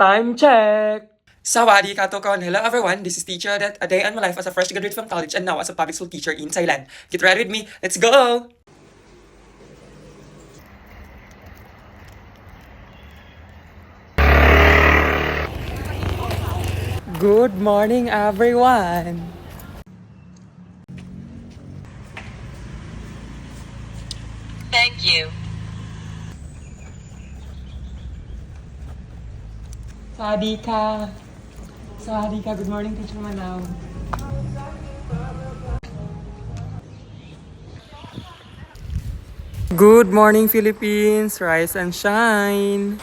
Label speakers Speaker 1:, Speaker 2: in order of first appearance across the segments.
Speaker 1: Time check!
Speaker 2: Sawadee ka, Tokon! Hello everyone, this is Teacher Adet, a day in my life as a fresh graduate from college and now as a public school teacher in Thailand. Get ready with me, let's go!
Speaker 1: Good morning, everyone!
Speaker 2: Thank you.
Speaker 1: Sawadee ka! Sawadee ka, good morning, Teacher Manaw. Good morning, Philippines! Rise and shine!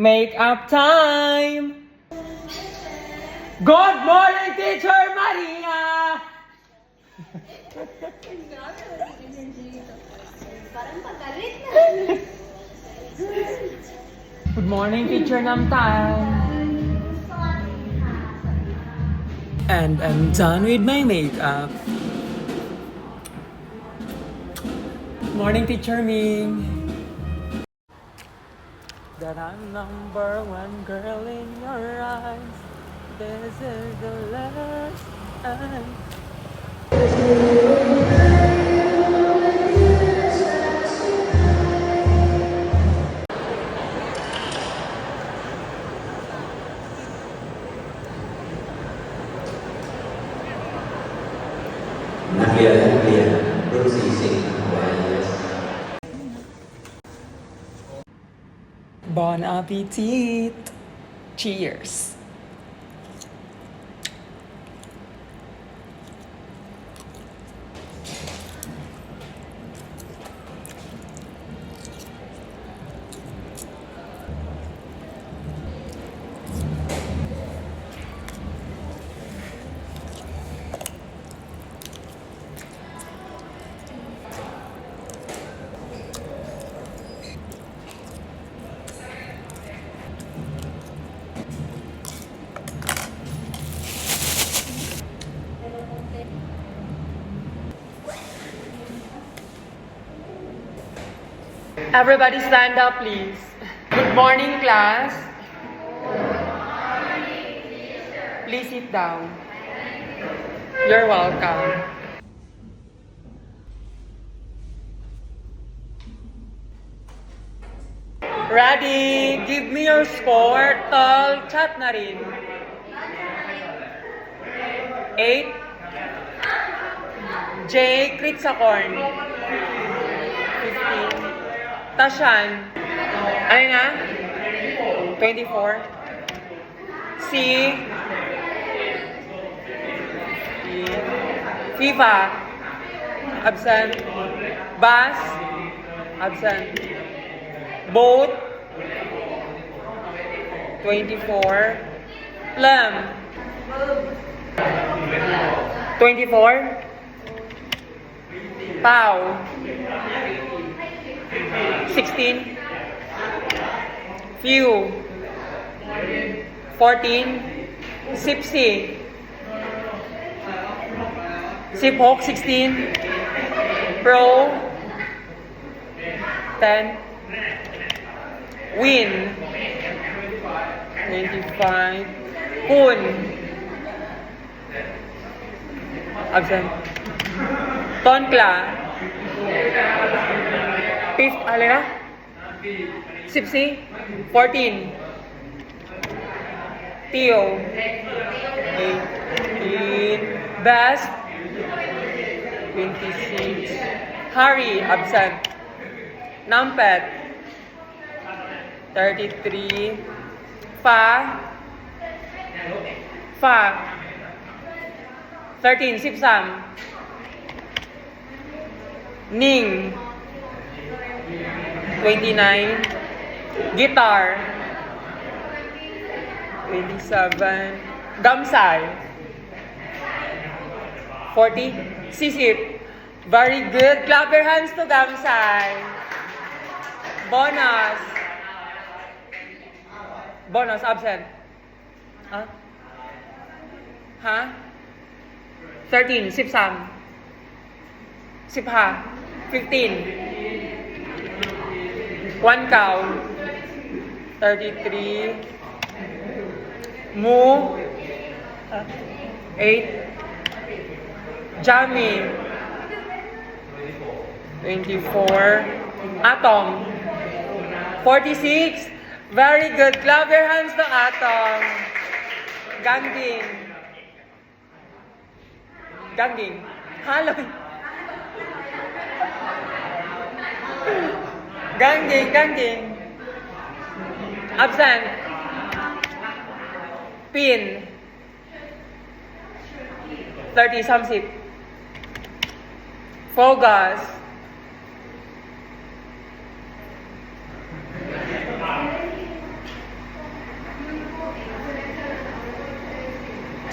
Speaker 1: Make up time! Good morning, Teacher Maria! Good morning, Teacher Namtan. And I'm done with my makeup. Good morning, Teacher Ming. That I'm number one girl in your eyes. This is the last time. Bon appetit! Cheers! Everybody stand up, please. Good morning, class. Please sit down. You're welcome. Ready? Give me your score. Tall, chat na rin. 8. J. Crit sa corn. 15. Tashan. Ano na? 24. C. FIFA. Absent. Bas. Absent. Boat. 24. Plum. 24. Pau. 16. Few. 14. Sipsi. Siphok. 16. Pro. 10. Win. 25. Kun. Absent. Tonkla. Fifth, alena? Sipsi. 14. Tio. 18. Best. 26. Harry, absent. Numpet. 33. Fa. Fa. 13. Sipsam. Ning. 29. Guitar. 27. Gamsay. 40. Sisip. Very good. Clap your hands to Gamsay. Bonus. Bonus, absent. Huh? Huh? 13. Sipsam. Sipha. 15. One cow. 33. Mu. 8. Jamie. 24. Atom. 46. Very good. Clap your hands to Atom. Ganding. Ganding. Hello. Ganding. Absent. Pin. 30. Samsip. Focus.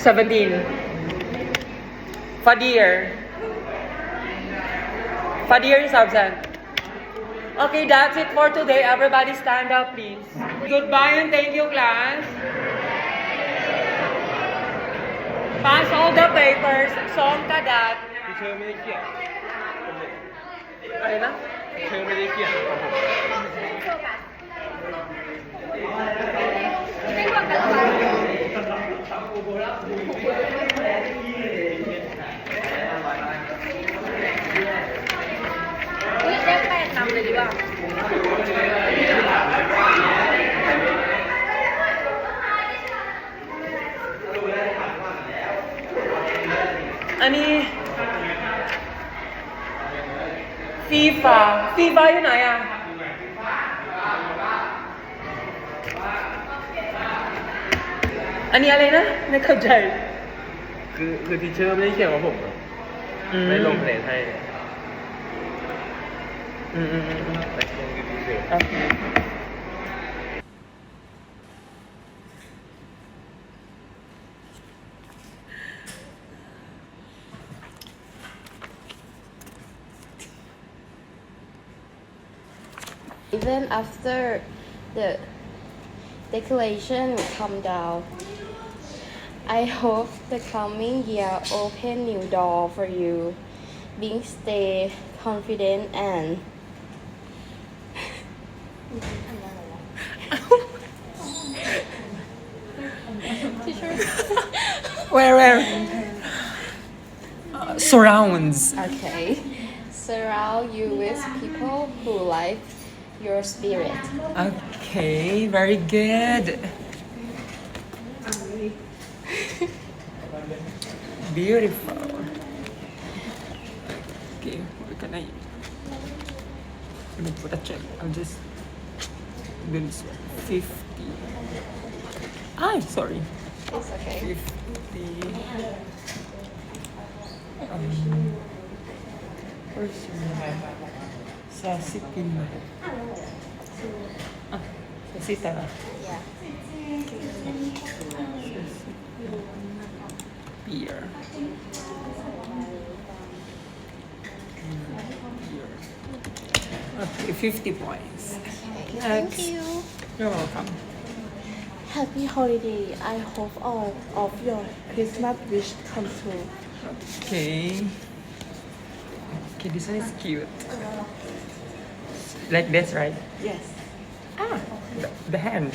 Speaker 1: 17. Fadir. Fadir is absent. Okay, that's it for today. Everybody stand up, please. Goodbye and thank you, class. Pass all the papers. Song kadat.
Speaker 3: พี่เชอร์ไม่ได้เขียน
Speaker 1: Ano na?
Speaker 3: พี่เชอร์ไม่ได้เขียนของผม
Speaker 4: อุ๊ยได้แปดนำเลยดีกว่า
Speaker 1: อันนี้FIFA อยู่ไหนอ่ะ อันนี้อะไรนะ ไม่เข้าใจ
Speaker 3: คือทีเชอร์ไม่ได้เขียนของผมอะไม่ลงคะแนนให้ แต่คงคือทีเชอร์
Speaker 1: โอเค
Speaker 4: Even after the declaration come down, I hope the coming year open new door for you. Being stay confident and
Speaker 1: Where? Surrounds.
Speaker 4: okay. Surround you with people who like your spirit.
Speaker 1: Okay, very good. Beautiful. Okay, where can I let me put a check. I'll just do this one. 50. Ay, sorry.
Speaker 4: It's okay.
Speaker 1: 50. Where's your sa sipin mo? Ah, sa sita.
Speaker 4: Yeah.
Speaker 1: Beer. Okay, 50 points.
Speaker 4: Thank
Speaker 1: Next.
Speaker 4: you.
Speaker 1: You're welcome.
Speaker 5: Happy holiday. I hope all of your Christmas wish come true.
Speaker 1: Okay. Okay, this one is cute. Like this, right?
Speaker 5: Yes.
Speaker 1: Ah, the hand.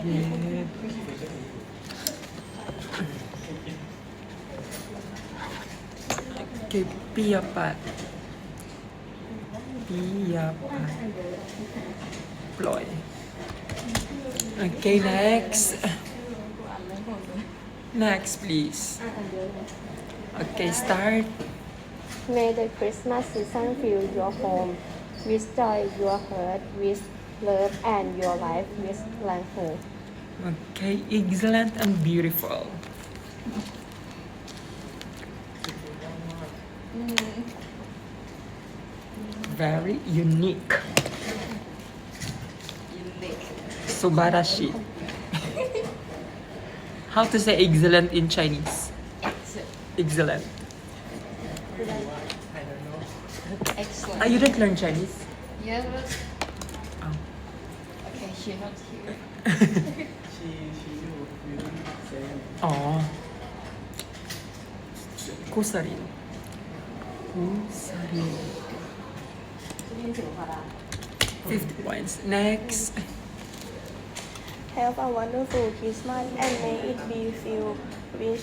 Speaker 1: Okay, okay, piyapat. Piyapat. Ploy. Okay, next. Next, please. Okay, start.
Speaker 6: May the Christmas season fill your home with joy, your heart with love, and your life with laughter.
Speaker 2: Okay, excellent and beautiful. Very unique. Subarashi. How to say excellent in Chinese? Excellent.
Speaker 4: Excellent.
Speaker 2: Ah, you didn't learn Chinese?
Speaker 4: Yeah, but
Speaker 2: Oh.
Speaker 4: okay, you're not here.
Speaker 2: Oh. Kusarin. Kusarin. 50 points. Next.
Speaker 5: Have a wonderful Christmas and may it be filled with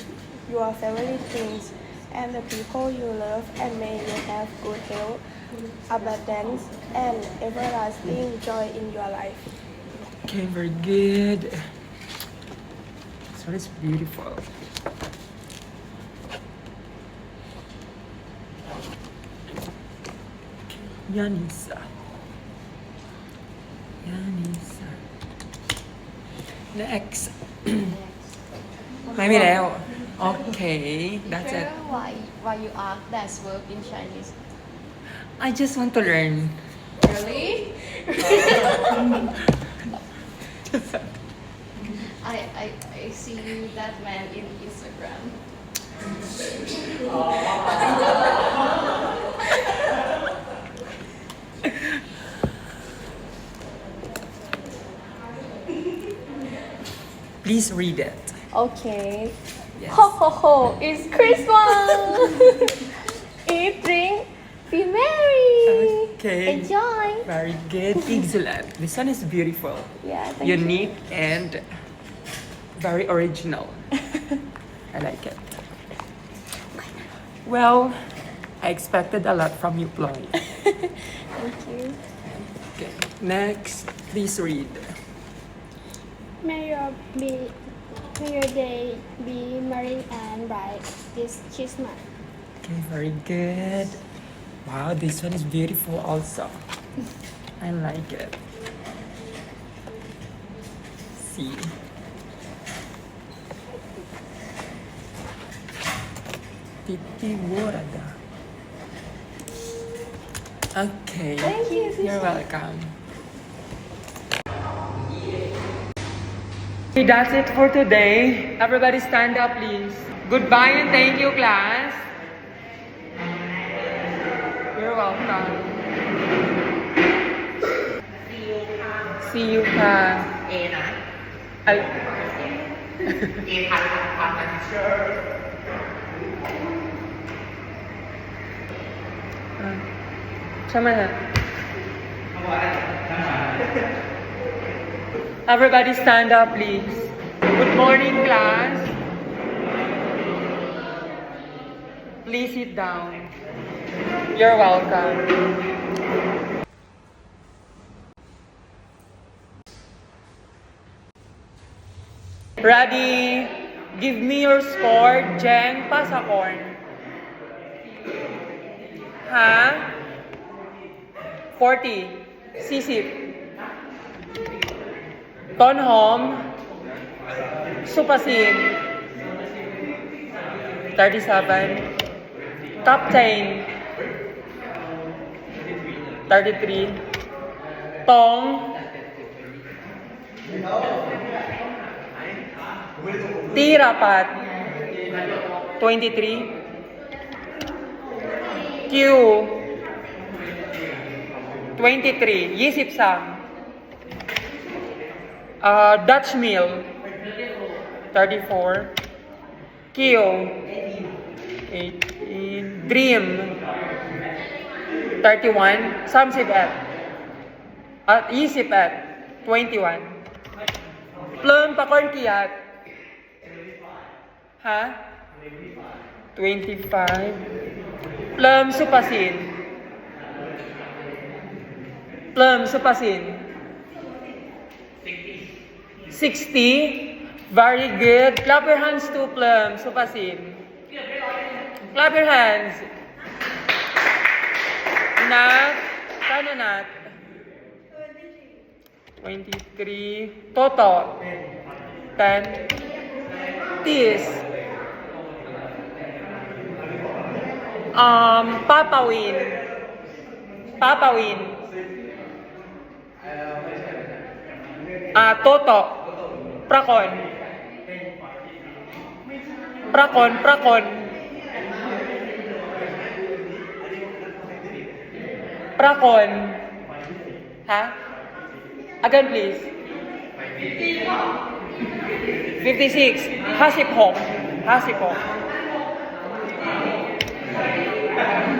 Speaker 5: your favorite things and the people you love, and may you have good health, abundance, and everlasting joy in your life.
Speaker 2: Okay, very good. So it's beautiful. Yanisa. Yanisa. Next. ไม่มีแล้ว Okay, that's it.
Speaker 4: Sure, why you ask that verb in Chinese?
Speaker 2: I just want to learn.
Speaker 4: Really? I see that man in Instagram.
Speaker 2: Please read it.
Speaker 6: Okay.
Speaker 2: Yes.
Speaker 6: Ho ho ho! It's Christmas! Eat, drink, be merry!
Speaker 2: Okay.
Speaker 6: Enjoy!
Speaker 2: Very good. Excellent. This one is beautiful.
Speaker 6: Yeah, thank you.
Speaker 2: Unique and very original. I like it. Well, I expected a lot from you, Ploy.
Speaker 6: Thank you.
Speaker 2: Okay. Next, please read.
Speaker 7: May your day be merry and bright this Christmas.
Speaker 2: Okay, very good. Wow, this one is beautiful also. I like it. See. Titi Warada. Okay.
Speaker 6: Thank you,
Speaker 2: You're welcome. Okay, that's it for today. Everybody stand up, please. Goodbye and thank you, class. You're welcome. See you, ka. Ay. Sama na. Everybody stand up, please. Good morning, class. Please sit down. You're welcome. Ready? Give me your score. Jeng Pasacorn. Ha? 40. Sisip. Tonhom. Supasin. 37. Captain. 33. Tong. Tirapat. 23. Q. 23. Yisip Sam. Dutch Mill. 34. Kyo. 18. Dream. 31. Samsibet. Yisipet. 21. Plum Pakor Kiat. Ha? 25. Plum Supasin. Plum Supasin. 60. Very good. Clap your hands to Plum Supasin. Clap your hands.
Speaker 1: Anak, saan anak? 23. Toto. 10. Tis. Papawin. Papawin. Toto. Prakon. Prakon, prakon. Prakon. Ha? Again, please. 56. Hasipok. Hasipok.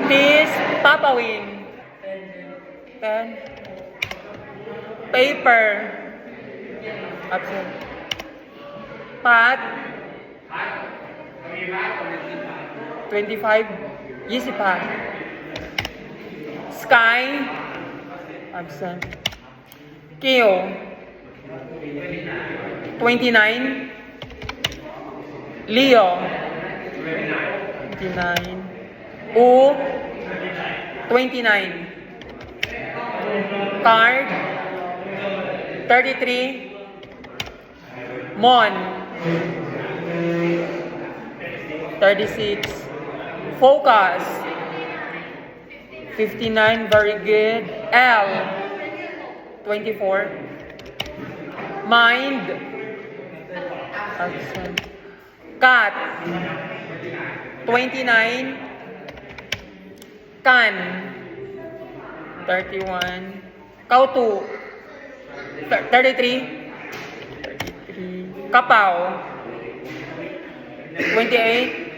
Speaker 1: Please, Papawin. 10. Paper. Absent. Pat. 25. Yisipan. Sky. Absent. Keo. 29. Leo. 29. U. 29. Card. 33. Mon. 36. Focus. 59. Very good. L. 24. Mind. Absent. Cat. 29. Kan. 31. Kautu. 33. 33. Kapaw. 28.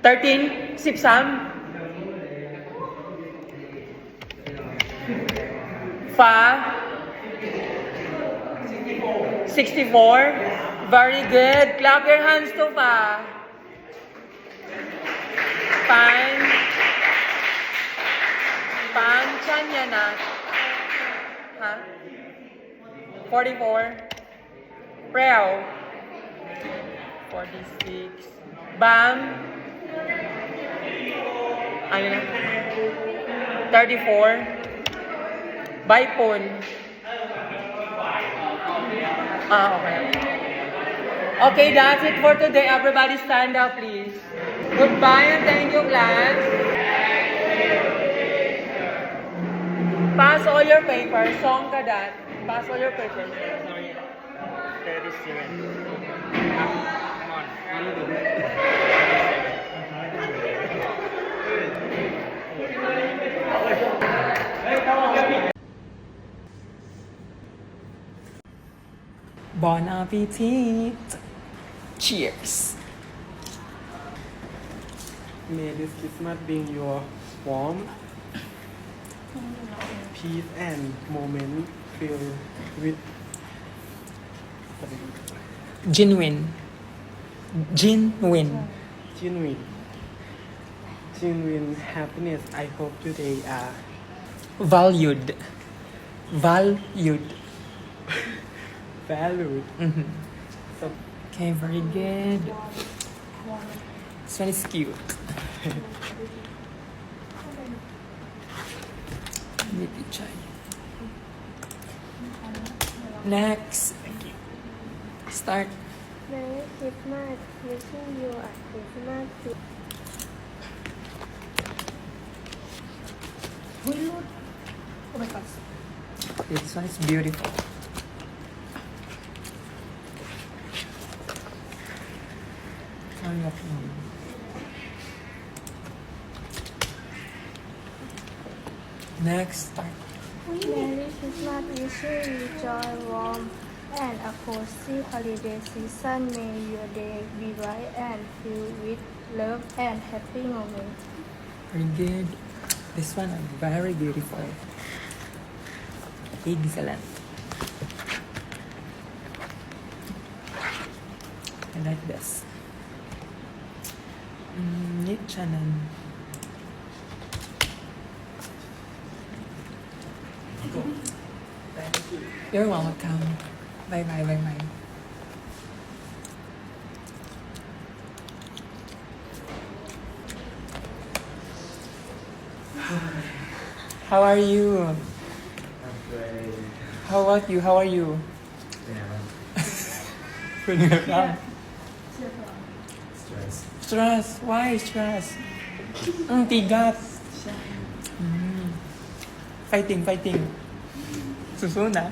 Speaker 1: 13. Sipsam. Fa. 64. Very good. Clap your hands to Fa. Pan. Pan. Chan yan na. Ha? 44. Preo. 46. Bam. Ano na? 34. Baipon. Okay. Okay, that's it for today. Everybody stand up, please. Goodbye and thank you, class. Pass all your papers. Song ka that. Pass all your papers. Bon appetit. Cheers.
Speaker 3: May this Christmas bring your warmth, peace, and moment filled with
Speaker 1: Genuine. Genuine.
Speaker 3: genuine happiness. I hope today are
Speaker 1: Valued. Valued.
Speaker 3: valued. So,
Speaker 1: Okay, very good. This one is cute. Maybe try. Next. Start.
Speaker 5: Merry Christmas. Wishing you a Christmas tree.
Speaker 1: This one is beautiful. Hurry up now. Next, start.
Speaker 5: Merry Christmas. Wishing you joy, warmth, and a cozy holiday season. May your day be bright and filled with love and happy moments.
Speaker 1: Very good. This one are very beautiful. Excellent. I like this. Nichanan. You're welcome. Bye bye, bye bye.
Speaker 2: How are you?
Speaker 3: I'm great.
Speaker 2: How about you? How are you?
Speaker 3: Yeah. Stress.
Speaker 2: Stress. Why stress? Ang tigat. Fighting, fighting. Susuna.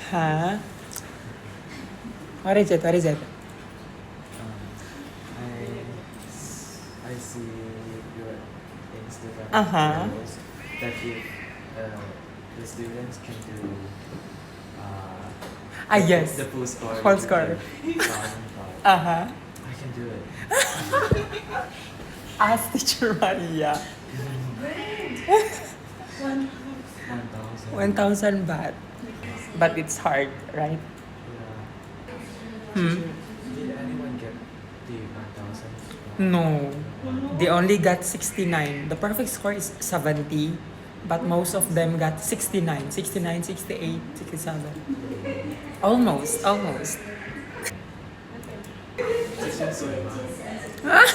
Speaker 2: Huh? What is it? What is it?
Speaker 3: I see your Instagram
Speaker 2: Uh-huh.
Speaker 3: post that if the students can do
Speaker 2: Yes.
Speaker 3: the full score,
Speaker 2: Full
Speaker 3: you
Speaker 2: score.
Speaker 3: can count,
Speaker 2: Uh-huh.
Speaker 3: I can do it.
Speaker 2: Ask Teacher Maria.
Speaker 3: 1,000.
Speaker 2: 1,000 baht. But it's hard, right?
Speaker 3: Yeah.
Speaker 2: Hmm?
Speaker 3: Did anyone get the 1,000?
Speaker 2: No. They only got 69. The perfect score is 70. But most of them got 69. 69, 68, 67. Almost, almost.
Speaker 3: สวยมาก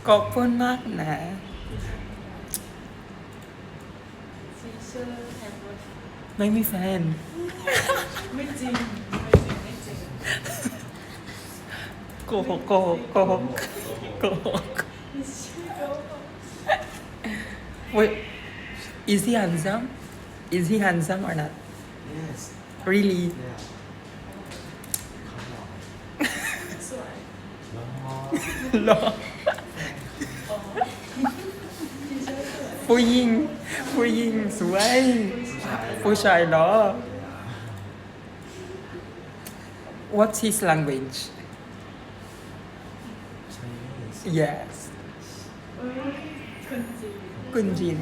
Speaker 2: ขอบคุณมากนะ ไม่มีแฟน ไม่จริง โกหกโกหกโกหกโกหก Wait, is he handsome? Is he handsome or not?
Speaker 3: Yes.
Speaker 2: Really?
Speaker 3: Yeah. Come on.
Speaker 2: หรอผู้หญิงผู้หญิงสวยผู้ชายเหรอ What's his language?
Speaker 3: Chinese.
Speaker 2: Yes. กุนจิน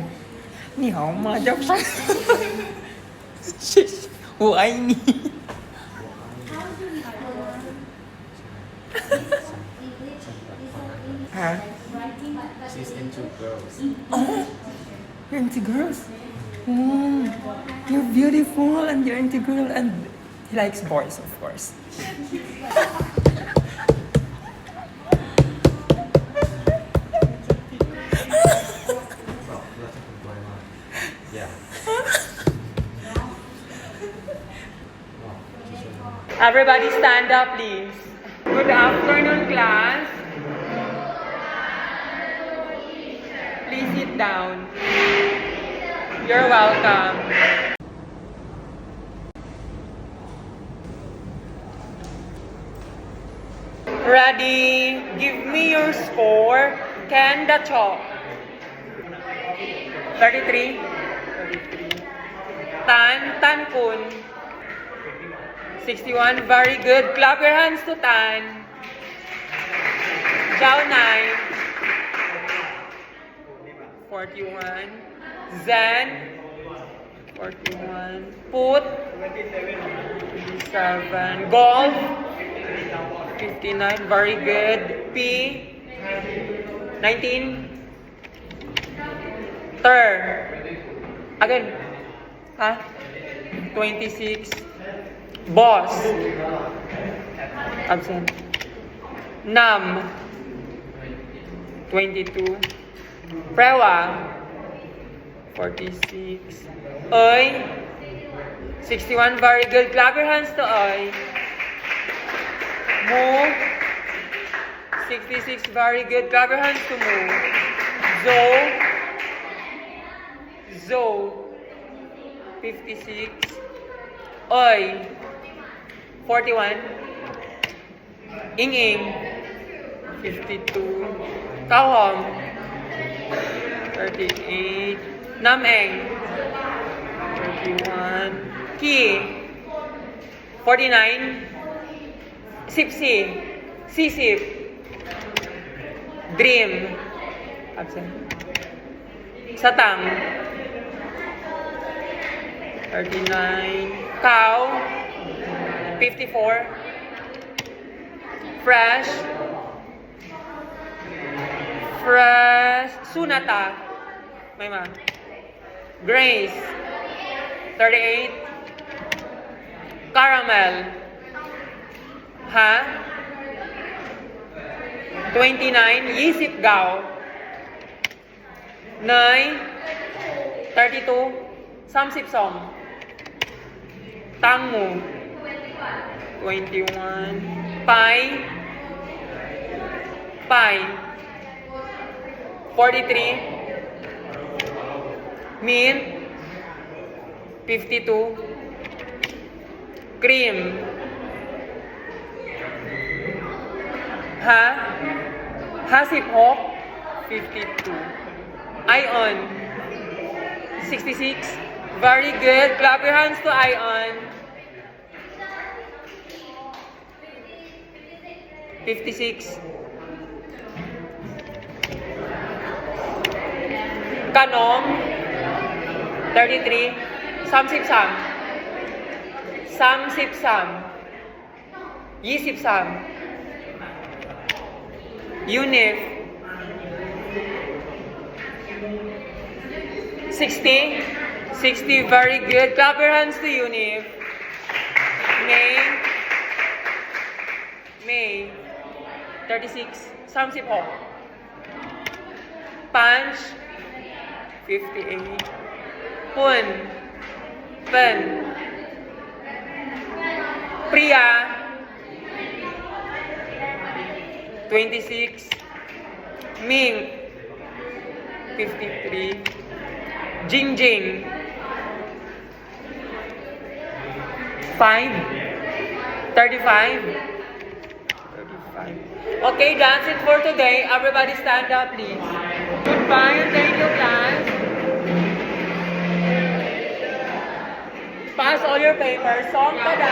Speaker 2: นี่好吗叫啥谢谢我爱你 ฮะ
Speaker 3: She's into girls.
Speaker 2: Oh, you're into girls? Oh, you're beautiful and you're into girls and he likes boys, of course.
Speaker 3: Yeah.
Speaker 2: Everybody stand up, please. Good afternoon, class. Please sit down. You're welcome. Ready? Give me your score. Can the chalk? 33. Tan Kun. 61. Very good. Clap your hands to Tan. Zhao 9. 41. Zen. 41. Put. 57. Golf. 59. Very good. P. 19. Ter. Again. Huh? 26. Boss. Absent. Nam. 22. Prewa. 46. Oy. 61. Very good. Clap your hands to Oy. Mo. 66. Very good. Clap your hands to Mo. Zo. 56. Oy. 41. Ing. 52. Kahom. 38. Nameng. 31. Ki. 49. Sipsi. Sisip. Dream. Absent. Satang. 39. Cow. 54. Fresh. Fresh. Sunata. May ma. Grace. 38. Caramel. Ha? 29. Yisip Gao. 9. 32. Samsip Som. Tangmo. 21. Pai. Pai. 43. Mint. 52. Cream. Ha? Hasip Hop. 52. Ion. 66. Very good. Clap your hands to Ion. 56. Kanom. 33. Samsip Sam. Samsip Sam. Yisip Sam. Unif. 60. 60. Very good. Clap your hands to Unif. May. May. 36. Samsip Ho. Punch. 58. Pun. Pen. Priya. 26. Ming. 53. Jingjing. 5. 35. 35. Okay, that's it for today. Everybody stand up, please. Goodbye and thank you, class. Pass all your papers. Song ka na.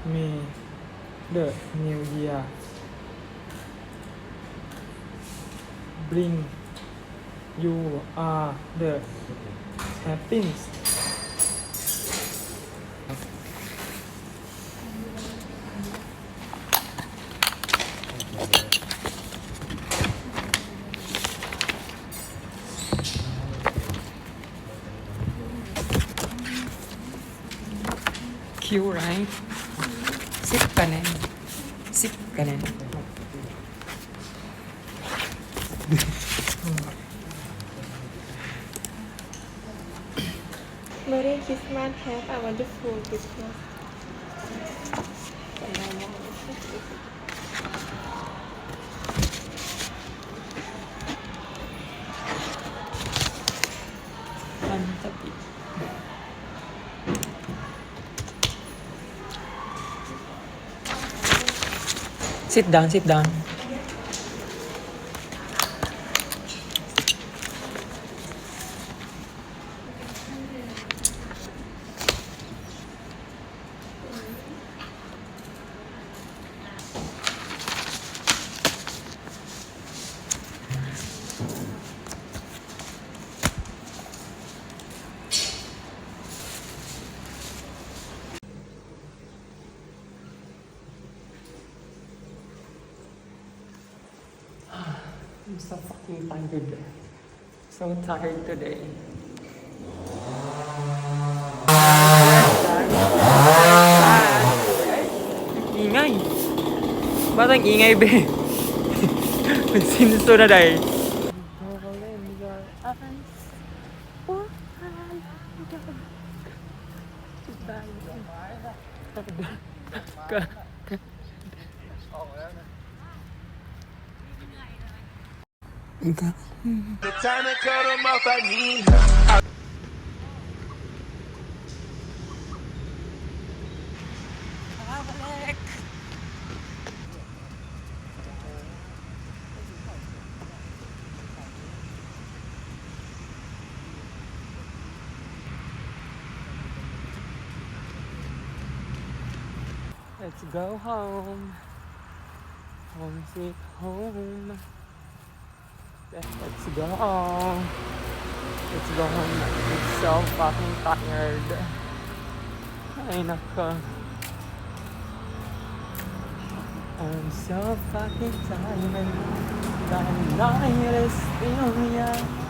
Speaker 1: Me, the new year, bring you are the happiness.
Speaker 2: Cute, right? Sip kanin. Sip kanin.
Speaker 5: Merry Christmas. Have a wonderful Christmas.
Speaker 2: Fantastic. Sit down, sit down. I'm so fucking tired. So tired today. Ingay! Ba't ang ingay, be? Sinso na dahil.
Speaker 8: The time to cut 'em off, I need her.
Speaker 1: Let's go home. Home sweet home. Let's go. Let's go home. It's so fucking tired. Ay, nako. I'm so fucking tired. The night is still young.